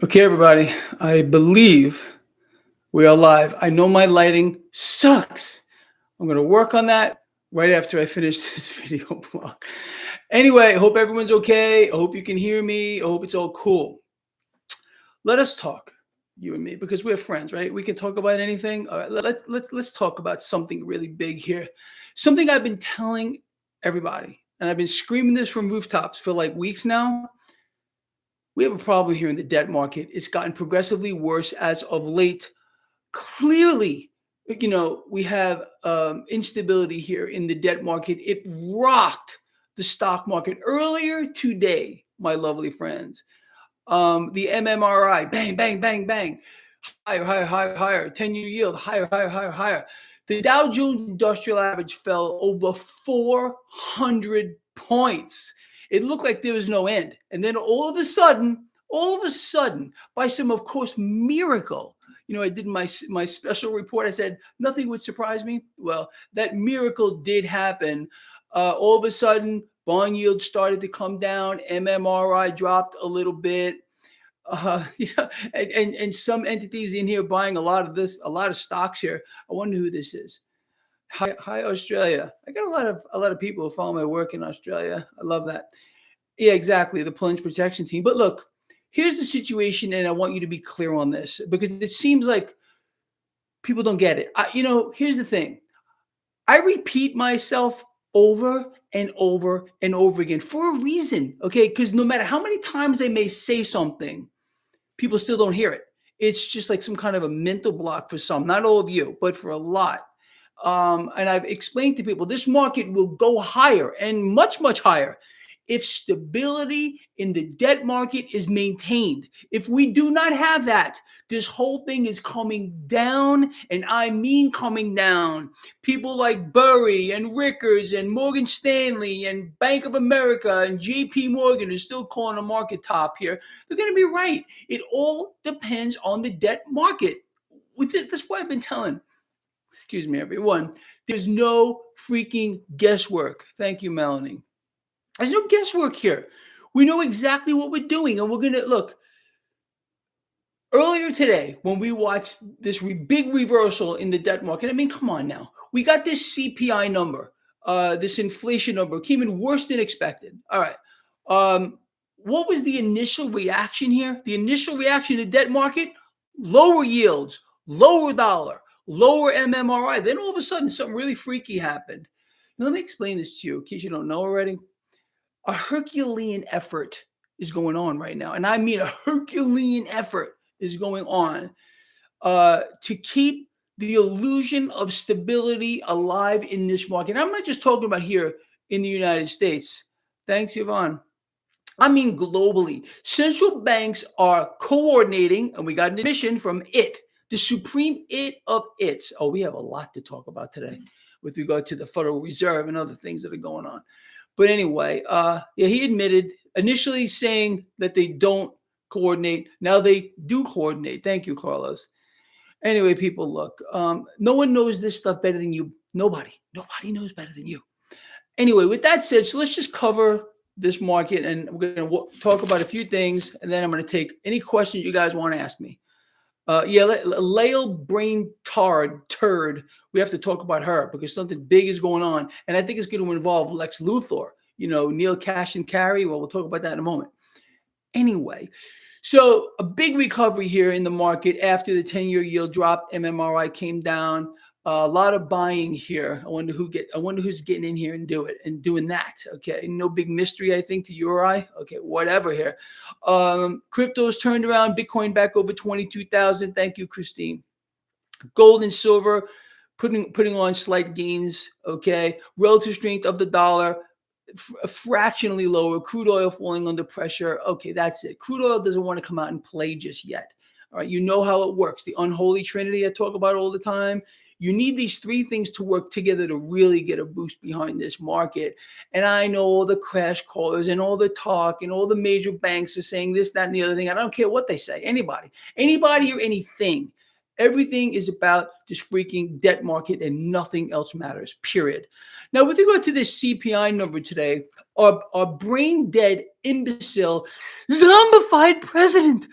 Okay, everybody, I believe we are live. I know my lighting sucks. I'm going to work on that right after I finish this video blog. Anyway, hope everyone's okay. I hope you can hear me. I hope it's all cool. Let us talk, you and me, because we're friends, right? We can talk about anything. All right, let's talk about something really big here. Something I've been telling everybody, and I've been screaming this from rooftops for like weeks now. We have a problem here in the debt market. It's gotten progressively worse as of late. Clearly, we have instability here in the debt market. It rocked the stock market earlier today, my lovely friends. The MMRI, bang, bang, bang, bang, higher, higher, higher, higher. 10-year yield, higher, higher, higher, higher. The Dow Jones Industrial Average fell over 400 points. It looked like there was no end. And then all of a sudden, by some, of course, miracle, I did my special report. I said nothing would surprise me. Well, that miracle did happen. All of a sudden, bond yields started to come down. MMRI dropped a little bit. And some entities in here buying a lot of stocks here. I wonder who this is. Hi, Australia. I got a lot of people who follow my work in Australia. I love that. Yeah, exactly. The plunge protection team. But look, here's the situation, and I want you to be clear on this because it seems like people don't get it. Here's the thing. I repeat myself over and over and over again for a reason, okay? Because no matter how many times I may say something, people still don't hear it. It's just like some kind of a mental block for some, not all of you, but for a lot. And I've explained to people this market will go higher and much, much higher if stability in the debt market is maintained. If we do not have that, this whole thing is coming down, and I mean coming down. People like Burry and Rickers and Morgan Stanley and Bank of America and JP Morgan are still calling the market top here. They're going to be right. It all depends on the debt market. That's what I've been telling, excuse me, everyone. There's no freaking guesswork. Thank you, Melanie. There's no guesswork here. We know exactly what we're doing, and we're going to look. Earlier today, when we watched this big reversal in the debt market, I mean, come on now. We got this CPI number, this inflation number came in worse than expected. All right. What was the initial reaction here? The initial reaction to the debt market, lower yields, lower dollar, lower MMRI. Then all of a sudden, something really freaky happened. Now, let me explain this to you in case you don't know already. A Herculean effort is going on right now. And I mean a Herculean effort is going on to keep the illusion of stability alive in this market. I'm not just talking about here in the United States. Thanks, Yvonne. I mean globally. Central banks are coordinating, and we got an admission from it, the supreme it of its. Oh, we have a lot to talk about today with regard to the Federal Reserve and other things that are going on. But anyway, he admitted initially saying that they don't coordinate. Now they do coordinate. Thank you, Carlos. Anyway, people, look, no one knows this stuff better than you. Nobody knows better than you. Anyway, with that said, so let's just cover this market, and we're going to talk about a few things, and then I'm going to take any questions you guys want to ask me. Lael Brain Turd. We have to talk about her because something big is going on, and I think it's going to involve Lex Luthor. Neil Cash and Carey. Well, we'll talk about that in a moment. Anyway, so a big recovery here in the market after the 10-year yield dropped. MMRI came down. A lot of buying here. I wonder who's getting in here and doing that. Okay, no big mystery, I think, to your eye. Okay, whatever here. Crypto's turned around. Bitcoin back over 22,000. Thank you, Christine. Gold and silver putting on slight gains. Okay, relative strength of the dollar fractionally lower. Crude oil falling under pressure. Okay, that's it. Crude oil doesn't want to come out and play just yet. All right, you know how it works. The unholy trinity I talk about all the time. You need these three things to work together to really get a boost behind this market. And I know all the crash callers and all the talk and all the major banks are saying this, that, and the other thing. I don't care what they say. Anybody or anything. Everything is about this freaking debt market and nothing else matters, period. Now, with regard to this CPI number today, our brain dead, imbecile, zombified president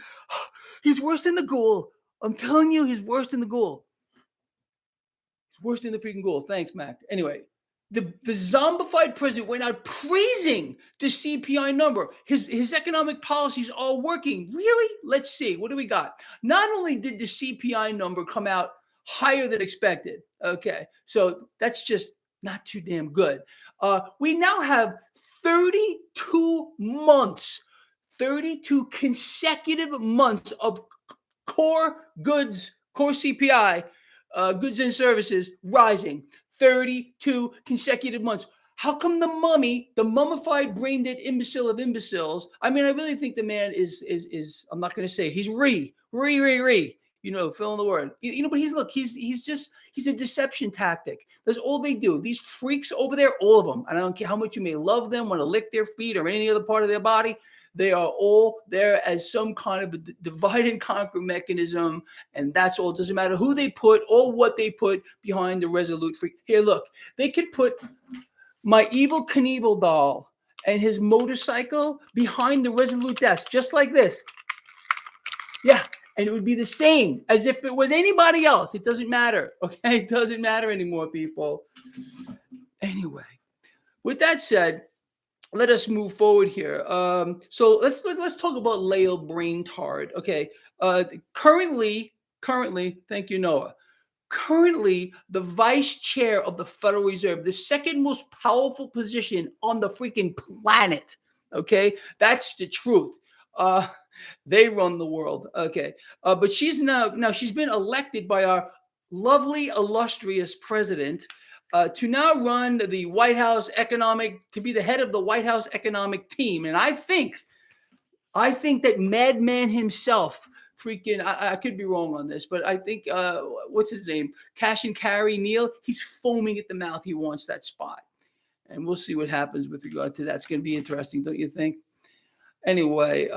He's worse than the ghoul. I'm telling you, he's worse than the ghoul. He's worse than the freaking ghoul. Thanks, Mac. Anyway, the zombified president went out praising the CPI number. His economic policies are working. Really? Let's see. What do we got? Not only did the CPI number come out higher than expected. Okay, so that's just not too damn good. We now have 32 months, 32 consecutive months of core goods, core CPI, goods and services rising. 32 consecutive months. How come the mummy, the mummified, brain dead imbecile of imbeciles? I mean, I really think the man is. I'm not going to say it. He's re. You know, fill in the word. You know, but he's a deception tactic. That's all they do. These freaks over there, all of them. And I don't care how much you may love them, want to lick their feet or any other part of their body. They are all there as some kind of a divide and conquer mechanism, and that's all. It doesn't matter who they put or what they put behind the resolute freak. Here, look, they could put my Evil Knievel doll and his motorcycle behind the resolute desk, just like this. Yeah, and it would be the same as if it was anybody else. It doesn't matter, okay? It doesn't matter anymore, people. Anyway, with that said, let us move forward here. So let's talk about Lael Braintard. Okay. Currently, thank you, Noah. Currently, the vice chair of the Federal Reserve, the second most powerful position on the freaking planet. Okay, that's the truth. They run the world. Okay, but she's now she's been elected by our lovely, illustrious president. To now run the White House to be the head of the White House economic team. And I think that madman himself, freaking, I could be wrong on this, but I think, what's his name? Cash and Carry Neil, he's foaming at the mouth. He wants that spot. And we'll see what happens with regard to that. It's going to be interesting, don't you think? Anyway,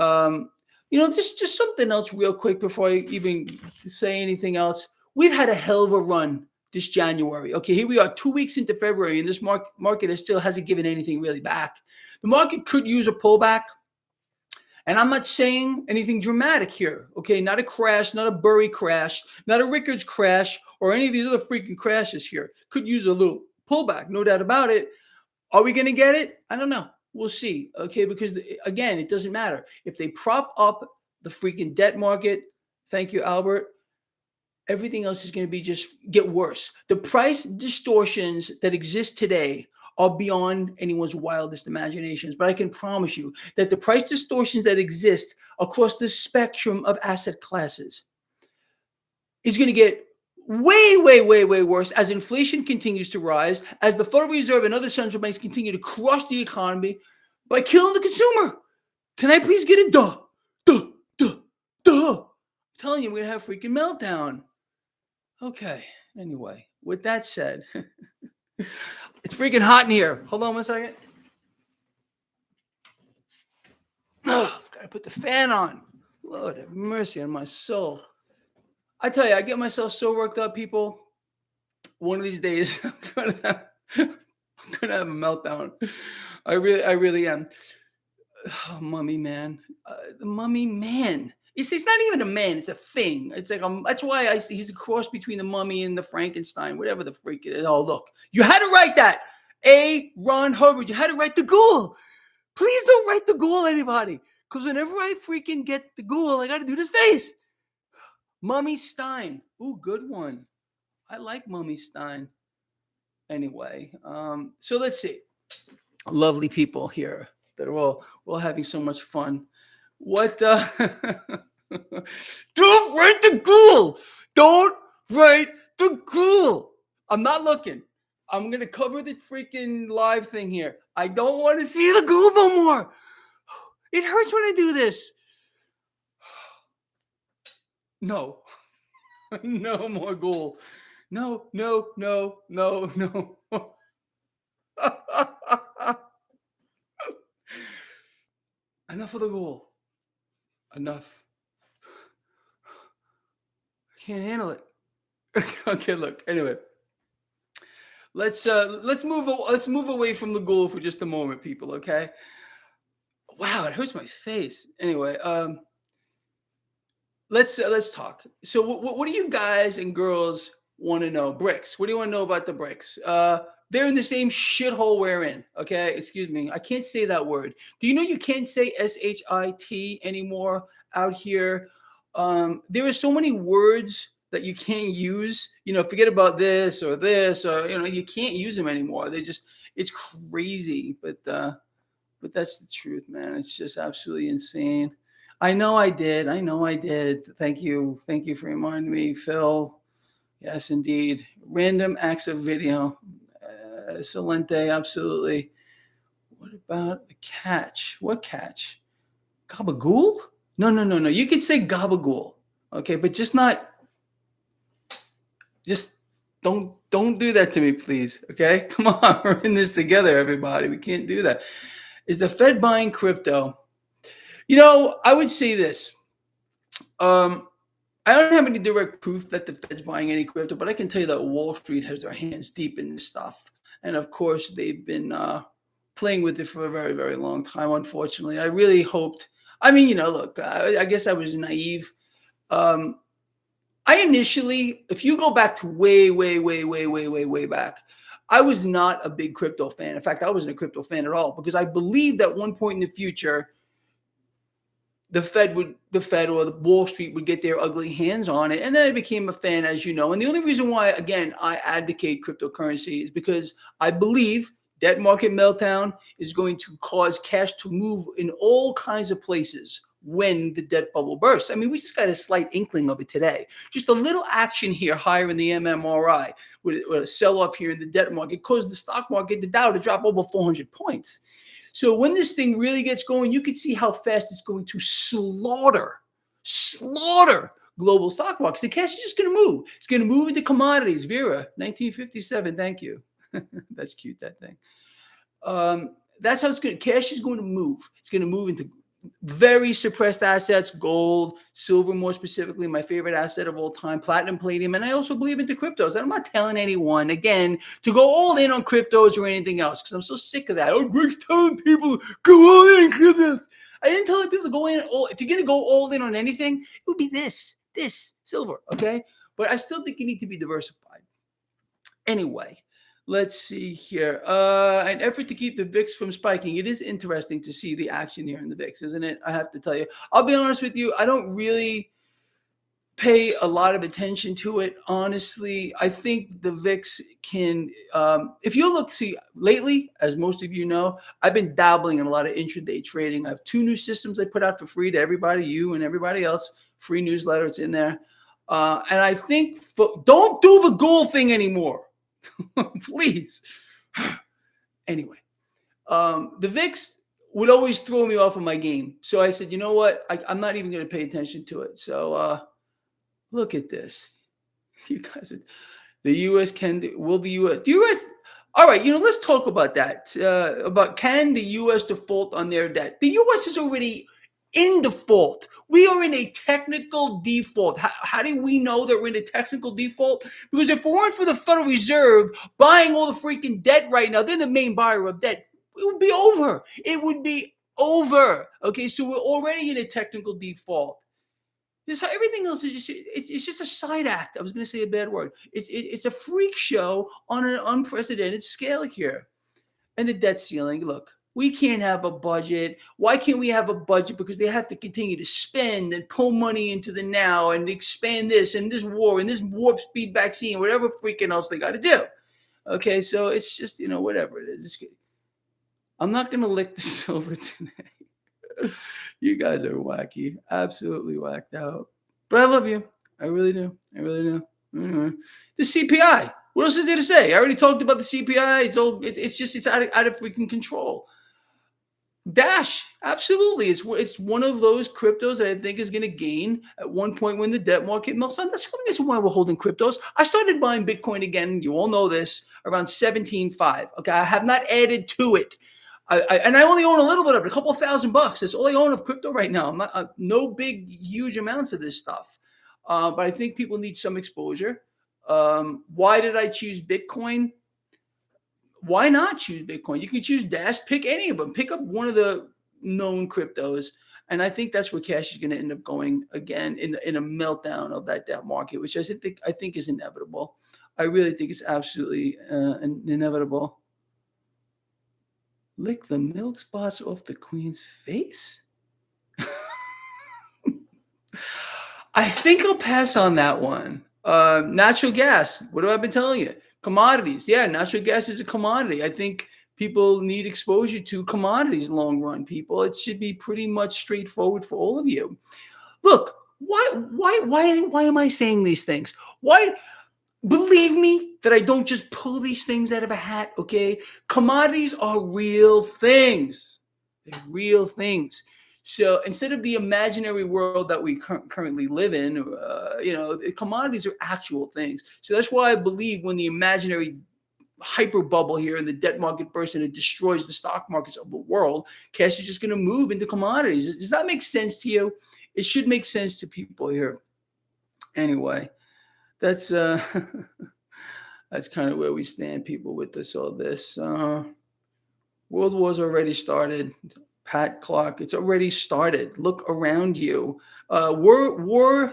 just something else real quick before I even say anything else. We've had a hell of a run this January. Okay, here we are 2 weeks into February, and this market still hasn't given anything really back. The market could use a pullback, and I'm not saying anything dramatic here. Okay, not a crash, not a Burry crash, not a Rickards crash, or any of these other freaking crashes here. Could use a little pullback, no doubt about it. Are we going to get it? I don't know. We'll see. Okay, because again, it doesn't matter. If they prop up the freaking debt market, thank you, Albert, everything else is going to just get worse. The price distortions that exist today are beyond anyone's wildest imaginations. But I can promise you that the price distortions that exist across the spectrum of asset classes is going to get way, way, way, way worse as inflation continues to rise, as the Federal Reserve and other central banks continue to crush the economy by killing the consumer. Can I please get a duh? I'm telling you, we're going to have a freaking meltdown. Okay, anyway, with that said, it's freaking hot in here. Hold on 1 second. Gotta put the fan on. Lord have mercy on my soul. I tell you, I get myself so worked up, people. One of these days, I'm gonna have a meltdown. I really am. Oh, mummy man. The mummy man. It's not even a man. It's a thing. It's like that's why I see he's a cross between the mummy and the Frankenstein, whatever the freak it is. Oh, look, you had to write that. A. Ron Hubbard. You had to write the ghoul. Please don't write the ghoul, anybody, because whenever I freaking get the ghoul, I got to do this face. Mummy Stein. Ooh, good one. I like Mummy Stein. Anyway, so let's see. Lovely people here that are all having so much fun. What? Don't write the ghoul. Don't write the ghoul. I'm not looking. I'm going to cover the freaking live thing here. I don't want to see the ghoul no more. It hurts when I do this. No. No more ghoul. No. Enough of the ghoul. Enough. I can't handle it. Okay, look. Anyway, let's move away from the ghoul for just a moment, people. Okay. Wow, it hurts my face. Anyway, let's talk. So what do you guys and girls want to know? Bricks. What do you want to know about the bricks? They're in the same shithole we're in. Okay, excuse me. I can't say that word. Do you know you can't say shit anymore out here? There are so many words that you can't use. Forget about this, or you can't use them anymore. It's crazy, but that's the truth, man. It's just absolutely insane. I know I did. I know I did. Thank you. Thank you for reminding me, Phil. Yes, indeed. Random acts of video. Salente, absolutely. What about the catch? What catch? Gabagool? No, no, no, no. You could say gabagool. Okay, but just don't do that to me, please. Okay? Come on, we're in this together, everybody. We can't do that. Is the Fed buying crypto? I would say this. Um, I don't have any direct proof that the Fed's buying any crypto, but I can tell you that Wall Street has their hands deep in this stuff. And of course, they've been playing with it for a very, very long time, unfortunately. I really hoped. I mean, look, I guess I was naive. Um, I initially, if you go back to way, way, way, way, way, way, way back, I was not a big crypto fan. In fact, I wasn't a crypto fan at all because I believed at one point in the future, the Fed or the Wall Street would get their ugly hands on it. And then I became a fan, as you know. And the only reason why, again, I advocate cryptocurrency is because I believe debt market meltdown is going to cause cash to move in all kinds of places when the debt bubble bursts. I mean, we just got a slight inkling of it today. Just a little action here higher in the MMRI with a sell-off here in the debt market caused the stock market, the Dow, to drop over 400 points. So when this thing really gets going, you can see how fast it's going to slaughter global stock markets. The cash is just going to move. It's going to move into commodities. Vera, 1957. Thank you. That's cute, that thing. That's how it's going to, cash is going to move. It's going to move into very suppressed assets, gold, silver, more specifically, my favorite asset of all time, platinum, palladium. And I also believe into cryptos. And I'm not telling anyone, again, to go all in on cryptos or anything else because I'm so sick of that. Oh, Greg's telling people, go all in on cryptos. I didn't tell people to go in. If you're going to go all in on anything, it would be this silver, okay? But I still think you need to be diversified. Anyway, let's see here. An effort to keep the VIX from spiking. It is interesting to see the action here in the VIX, isn't it? I have to tell you. I'll be honest with you. I don't really pay a lot of attention to it. Honestly, I think the VIX can, if you look, see, lately, as most of you know, I've been dabbling in a lot of intraday trading. I have 2 new systems I put out for free to everybody, you and everybody else. Free newsletter, it's in there. And I think, don't do the goal thing anymore. Please. Anyway, the VIX would always throw me off of my game. So I said, you know what? I'm not even going to pay attention to it. So look at this. You guys, the U.S. will the U.S. All right, let's talk about that. About can the U.S. default on their debt? The U.S. is already in default. We are in a technical default. How do we know that we're in a technical default? Because if it weren't for the Federal Reserve buying all the freaking debt right now, they're the main buyer of debt. It would be over. It would be over. Okay, so we're already in a technical default. Everything else is it's just a side act. I was going to say a bad word. It's a freak show on an unprecedented scale here. And the debt ceiling, look, we can't have a budget. Why can't we have a budget? Because they have to continue to spend and pull money into the now and expand this and this war and this warp speed vaccine, whatever freaking else they got to do. Okay, so it's just, whatever it is. I'm not going to lick the silver today. You guys are wacky, absolutely whacked out. But I love you. I really do. I really do. Anyway, the CPI. What else is there to say? I already talked about the CPI. It's out of freaking control. Dash, absolutely. It's one of those cryptos that I think is going to gain at one point when the debt market melts down. That's the only reason why we're holding cryptos. I started buying Bitcoin again. You all know this, around 17.5. Okay, I have not added to it. And I only own a little bit of it, a couple $1,000. That's all I own of crypto right now. I'm not, no big, huge amounts of this stuff. But I think people need some exposure. Why did I choose Bitcoin? Why not choose Bitcoin? You can choose Dash, pick any of them. Pick up one of the known cryptos And I think that's where cash is going to end up going again in a meltdown of that debt market, which I think is inevitable. I really think it's absolutely inevitable. Lick the milk spots off the queen's face. I think I'll pass on that one. Natural gas. What have I been telling you? Commodities. Yeah, natural gas is a commodity. I think people need exposure to commodities long run. People, it should be pretty much straightforward for all of you. Look, why am I saying these things? Why? Believe me that I don't just pull these things out of a hat. Okay, commodities are real things. They're real things. So instead of the imaginary world that we currently live in, the commodities are actual things. So that's why I believe when the imaginary hyper bubble here in the debt market bursts and it destroys the stock markets of the world, cash is just going to move into commodities. Does that make sense to you? It should make sense to people here. Anyway, that's that's kind of where we stand, people, with all this. World War's already started. Pat Clark, it's already started. Look around you. War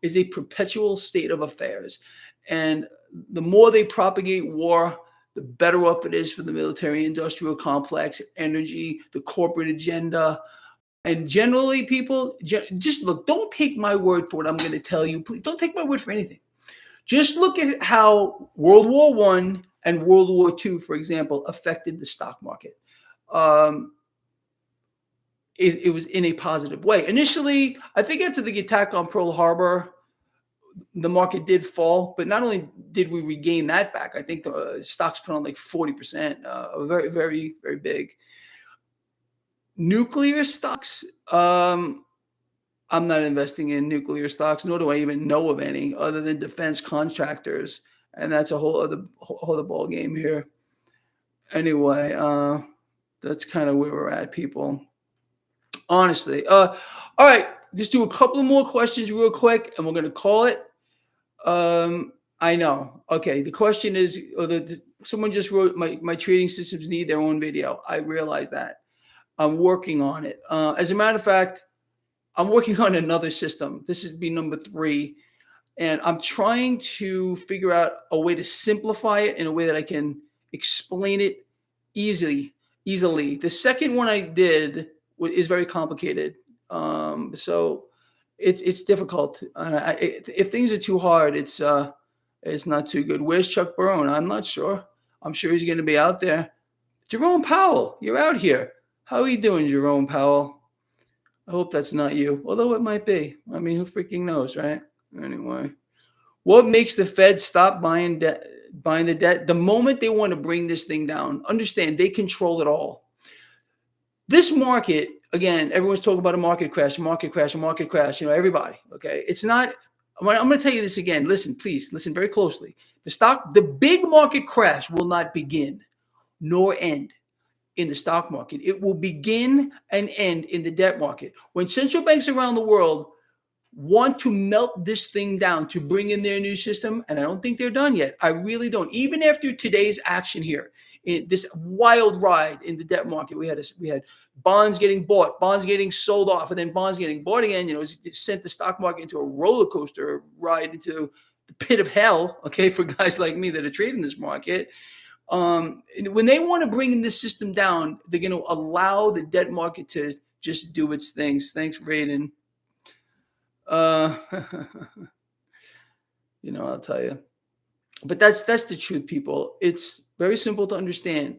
is a perpetual state of affairs. And the more they propagate war, the better off it is for the military-industrial complex, energy, the corporate agenda. And generally, people, just look, don't take my word for what I'm going to tell you. Please don't take my word for anything. Just look at how World War I and World War II, for example, affected the stock market. It was in a positive way. Initially, I think after the attack on Pearl Harbor, the market did fall, but not only did we regain that back, I think the stocks put on like 40%, very, very, very big. Nuclear stocks, I'm not investing in nuclear stocks, nor do I even know of any other than defense contractors. And that's a whole other ball game here. Anyway, that's kind of where we're at, people. Honestly. All right. Just do a couple more questions real quick, and we're going to call it. I know. Okay. The question is, someone just wrote, my trading systems need their own video. I realize that. I'm working on it. As a matter of fact, I'm working on another system. This would be number 3. And I'm trying to figure out a way to simplify it in a way that I can explain it easily. The second one I did is very complicated. So it's difficult. If things are too hard, it's not too good. Where's Chuck Barone? I'm not sure. I'm sure he's going to be out there. Jerome Powell, you're out here. How are you doing, Jerome Powell? I hope that's not you, although it might be. I mean, who freaking knows, right? Anyway, what makes the Fed stop buying the debt? The moment they want to bring this thing down, understand they control it all. This market, again, everyone's talking about a market crash. Everybody, okay? It's not, I'm going to tell you this again. Listen, please, listen very closely. The big market crash will not begin nor end in the stock market. It will begin and end in the debt market. When central banks around the world want to melt this thing down to bring in their new system, and I don't think they're done yet. I really don't. Even after today's action here, in this wild ride in the debt market, we had bonds getting bought, bonds getting sold off, and then bonds getting bought again. It sent the stock market into a roller coaster ride into the pit of hell. Okay, for guys like me that are trading this market. When they want to bring in this system down, they're going to allow the debt market to just do its things. Thanks, Raiden. I'll tell you. But that's the truth, people. It's very simple to understand.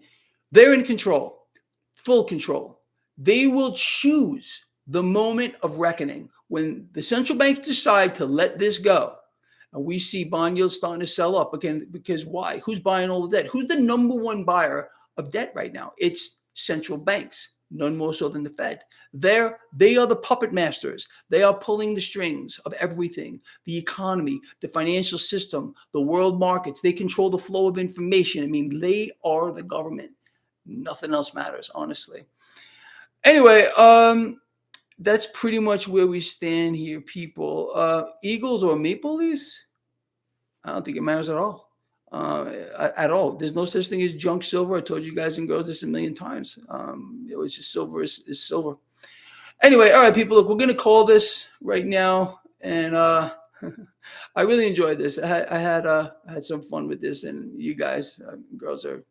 They're in control, full control. They will choose the moment of reckoning when the central banks decide to let this go. And we see bond yields starting to sell up again, because why? Who's buying all the debt? Who's the number one buyer of debt right now? It's central banks, none more so than the Fed. They are the puppet masters. They are pulling the strings of everything, the economy, the financial system, the world markets. They control the flow of information. I mean, they are the government. Nothing else matters, honestly. Anyway, that's pretty much where we stand here, people. Eagles or Maple Leafs? I don't think it matters at all. At all. There's no such thing as junk silver. I told you guys and girls this a million times. It's just silver is silver. Anyway, all right, people. Look, we're gonna call this right now, and I really enjoyed this. I had some fun with this, and you guys, girls, are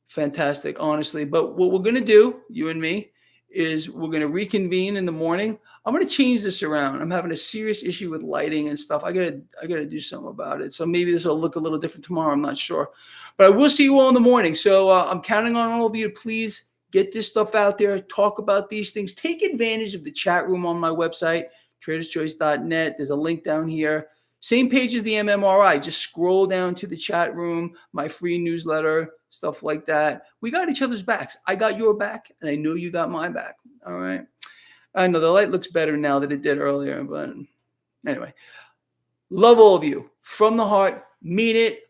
fantastic, honestly. But what we're gonna do, you and me, is we're gonna reconvene in the morning. I'm gonna change this around. I'm having a serious issue with lighting and stuff. I gotta do something about it. So maybe this will look a little different tomorrow. I'm not sure, but I will see you all in the morning. So I'm counting on all of you to please get this stuff out there. Talk about these things. Take advantage of the chat room on my website, traderschoice.net. There's a link down here. Same page as the MMRI. Just scroll down to the chat room, my free newsletter, stuff like that. We got each other's backs. I got your back, and I know you got my back. All right. I know the light looks better now than it did earlier, but anyway, love all of you from the heart. Mean it.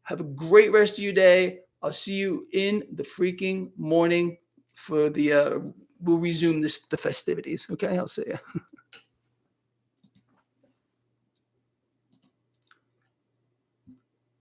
Have a great rest of your day. I'll see you in the freaking morning for the. We'll resume the festivities. Okay, I'll see you.